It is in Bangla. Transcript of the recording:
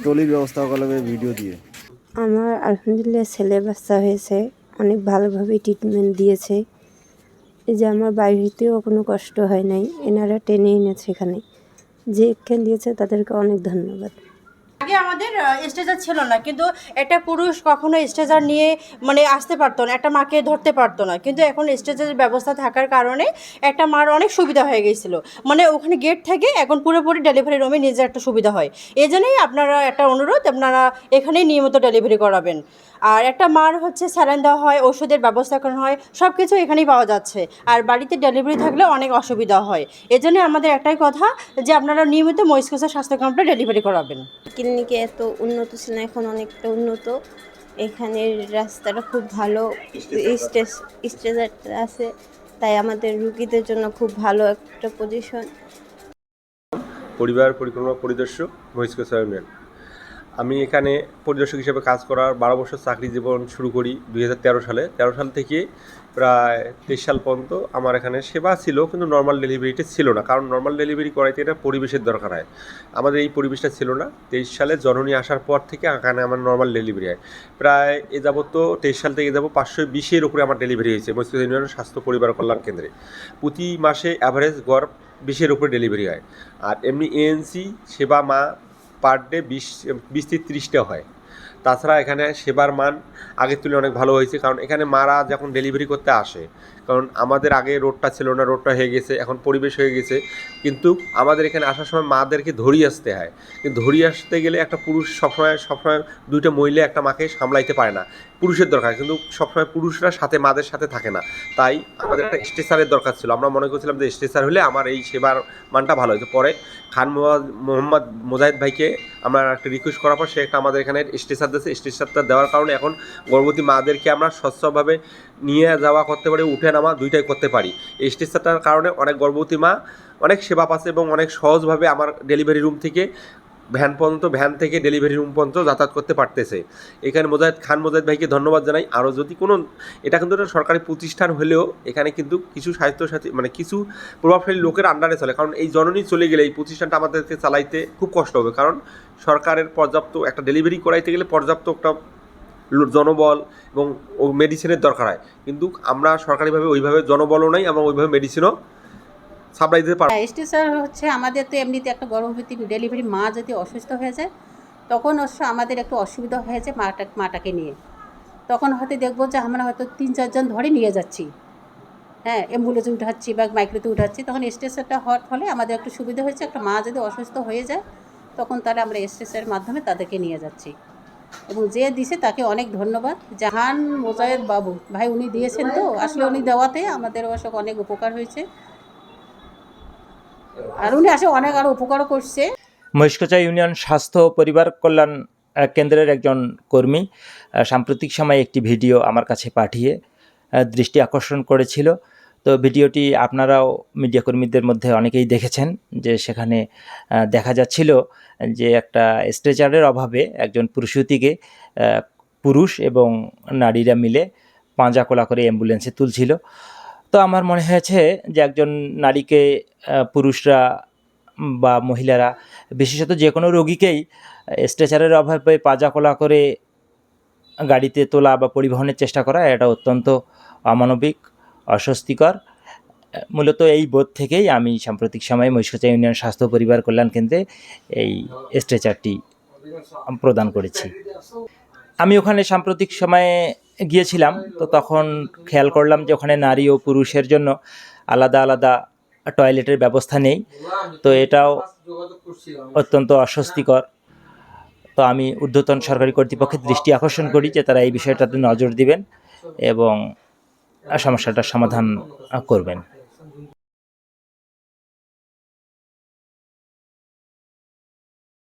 ট্রলির ব্যবস্থা করলাম ভিডিও দিয়ে। আমার আলহামদুলিল্লাহ ছেলে বাচ্চা হয়েছে, অনেক ভালোভাবে ট্রিটমেন্ট দিয়েছে। এই যে আমার বাড়িতেও কোনো কষ্ট হয় নাই, এনারা টেনে এনেছে এখানে, যে এখানে দিয়েছে তাদেরকে অনেক ধন্যবাদ। আগে আমাদের স্ট্রেচার ছিল না, কিন্তু একটা পুরুষ কখনো স্ট্রেচার নিয়ে মানে আসতে পারতো না, একটা মাকে ধরতে পারতো না, কিন্তু এখন স্ট্রেচারের ব্যবস্থা থাকার কারণে একটা মার অনেক সুবিধা হয়ে গিয়েছিল। মানে ওখানে গেট থেকে এখন পুরোপুরি ডেলিভারি রুমে নিজের একটা সুবিধা হয়। এই জন্যই আপনারা একটা অনুরোধ, আপনারা এখানেই নিয়মিত ডেলিভারি করাবেন। আর একটা মার হচ্ছে স্যালাইন দেওয়া হয়, ওষুধের ব্যবস্থা করা হয়, সব কিছু এখানেই পাওয়া যাচ্ছে। আর বাড়িতে ডেলিভারি থাকলে অনেক অসুবিধা হয়। এই জন্যই আমাদের একটাই কথা যে আপনারা নিয়মিত মহিষকুচা স্বাস্থ্য কেন্দ্রে ডেলিভারি করাবেন। ক্লিনিকে এত উন্নত ছিল না, এখন অনেকটা উন্নত। এখানের রাস্তাটা খুব ভালো, স্ট্রেচার আছে, তাই আমাদের রুগীদের জন্য খুব ভালো একটা পজিশন। পরিবার পরিক্রমা পরিদর্শক মহিষকুচা ইউনিয়ন। আমি এখানে পরিদর্শক হিসেবে কাজ করার 12 বছর চাকরি জীবন শুরু করি 2013 সালে। 13 সাল থেকে প্রায় 23 সাল পর্যন্ত আমার এখানে সেবা ছিল, কিন্তু নর্মাল ডেলিভারিটা ছিল না, কারণ নর্মাল ডেলিভারি করাইতে এটা পরিবেশের দরকার হয়। আমাদের এই পরিবেশটা ছিল না। 23 সালে জননী আসার পর থেকে এখানে আমার নর্মাল ডেলিভারি হয়। প্রায় এ যাবত তো 23 সাল থেকে যাব 520-এর উপরে আমার ডেলিভারি হয়েছে মহিষকুচা ইউনিয়ন স্বাস্থ্য পরিবার কল্যাণ কেন্দ্রে। প্রতি মাসে অ্যাভারেজ গড় 20-এর উপরে ডেলিভারি হয়। আর এমনি এএনসি সেবা মা পার ডে 20-30টা হয়। তাছাড়া এখানে সেবার মান আগের তুলনায় অনেক ভালো হয়েছে, কারণ এখানে মারা যখন ডেলিভারি করতে আসে, কারণ আমাদের আগে রোডটা ছিল না, রোডটা হয়ে গেছে, এখন পরিবেশ হয়ে গেছে, কিন্তু আমাদের এখানে আসার সময় মাদেরকে ধরিয়ে আসতে হয়। কিন্তু ধরিয়ে আসতে গেলে একটা পুরুষ সবসময় 2টা মহিলা একটা মাকে সামলাইতে পারে না, পুরুষের দরকার, কিন্তু সবসময় পুরুষরা সাথে মাদের সাথে থাকে না। তাই আমাদের একটা স্ট্রেচারের দরকার ছিল। আমরা মনে করছিলাম যে স্ট্রেচার হলে আমার এই সেবার মানটা ভালো হতো। পরে খান মোহাম্মদ মোজাহিদ ভাইকে আমরা একটা রিকোয়েস্ট করার পর সে একটা আমাদের এখানে স্ট্রেচার দিয়েছে। স্ট্রেচারটা দেওয়ার কারণে এখন গর্ভবতী মাদেরকে আমরা স্বচ্ছভাবে নিয়ে যাওয়া করতে পারি, উঠে নামা দুইটাই করতে পারি। এই স্ট্রেচারটার কারণে অনেক গর্ভবতী মা অনেক সেবা পাচ্ছে এবং অনেক সহজভাবে আমার ডেলিভারি রুম থেকে ভ্যান থেকে ডেলিভারি রুম পর্যন্ত যাতায়াত করতে পারতেছে। এখানে খান মোজাহিদ ভাইকে ধন্যবাদ জানাই। আরও যদি কোনো, এটা কিন্তু একটা সরকারি প্রতিষ্ঠান হলেও এখানে কিন্তু কিছু স্বাস্থ্যসাথী মানে কিছু প্রভাবশালী লোকের আন্ডারে চলে, কারণ এই জননী চলে গেলে এই প্রতিষ্ঠানটা আমাদেরকে চালাইতে খুব কষ্ট হবে, কারণ সরকারের পর্যাপ্ত একটা ডেলিভারি করাইতে গেলে পর্যাপ্ত একটা জনবল এবং মেডিসিনের দরকার হয়, কিন্তু আমরা সরকারিভাবে ওইভাবে জনবলও নাই এবং ওইভাবে মেডিসিনও সাপ্লাই দিতে পারি। স্ট্রেচার হচ্ছে আমাদের তো এমনিতে একটা গর্ভবতী ডেলিভারি মা যদি অসুস্থ হয়ে যায়, তখন অবশ্য আমাদের একটু অসুবিধা হয়ে যায় মাটাকে নিয়ে। তখন হয়তো দেখবো যে আমরা হয়তো 3-4 জন ধরে নিয়ে যাচ্ছি, হ্যাঁ, অ্যাম্বুলেন্সে উঠাচ্ছি বা মাইক্রোতে উঠাচ্ছি। তখন স্ট্রেচারটা হওয়ার ফলে আমাদের একটু সুবিধা হয়েছে। একটা মা যদি অসুস্থ হয়ে যায়, তখন তাহলে আমরা স্ট্রেচারের মাধ্যমে তাদেরকে নিয়ে যাচ্ছি। এবং যে দিছে তাকে অনেক ধন্যবাদ। জাহান মোজায়েদ বাবু ভাই উনি দিয়েছেন, তো আসলে উনি দেওয়াতে আমাদের অবশ্য অনেক উপকার হয়েছে, আর উনি আসলে অনেক আরও উপকারও করছে। মহিষকুচা ইউনিয়ন স্বাস্থ্য পরিবার কল্যাণ কেন্দ্রের একজন কর্মী সাম্প্রতিক সময়ে একটি ভিডিও আমার কাছে পাঠিয়ে দৃষ্টি আকর্ষণ করেছিল। তো ভিডিওটি আপনারাও মিডিয়া কর্মীদের মধ্যে অনেকেই দেখেছেন, যে সেখানে দেখা যাচ্ছিল যে একটা স্ট্রেচারের অভাবে একজন প্রসূতিকে পুরুষ এবং নারীরা মিলে পাঁজা কোলা করে অ্যাম্বুলেন্সে তুলছিল। তো আমার মনে হয়েছে যে একজন নারীকে পুরুষরা বা মহিলারা, বিশেষত যে কোনো রোগীকেই স্ট্রেচারের অভাবে পাজা কোলা করে গাড়িতে তোলা বা পরিবহনের চেষ্টা করা, এটা অত্যন্ত অমানবিক, অস্বস্তিকর। মূলত এই বোধ থেকেই আমি সাম্প্রতিক সময়ে মহিষকুচা ইউনিয়ন স্বাস্থ্য পরিবার কল্যাণ কেন্দ্রে এই স্ট্রেচারটি প্রদান করেছি। আমি ওখানে সাম্প্রতিক সময়ে গিয়েছিলাম, তো তখন খেয়াল করলাম যে ওখানে নারী ও পুরুষের জন্য আলাদা আলাদা টয়লেটের ব্যবস্থা নেই। তো এটাও অত্যন্ত অস্বস্তিকর। তো আমি ঊর্ধ্বতন সরকারি কর্তৃপক্ষের দৃষ্টি আকর্ষণ করি যে তারা এই বিষয়টাতে নজর দিবেন এবং সমস্যাটার সমাধান করবেন।